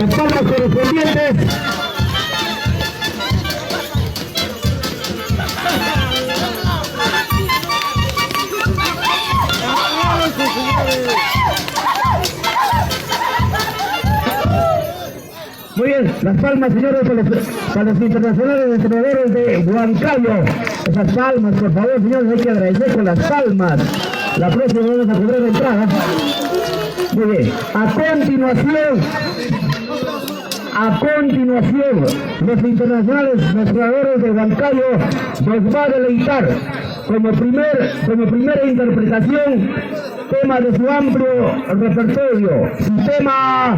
las palmas correspondientes. Muy bien, las palmas, señores, para los internacionales entrenadores de Huancayo. Esas palmas, por favor, señores, hay que agradecer con las palmas. La próxima vamos a cobrar entrada. Muy bien, a continuación, los internacionales entrenadores de Huancayo nos va a deleitar como primera interpretación, tema de su amplio repertorio, su tema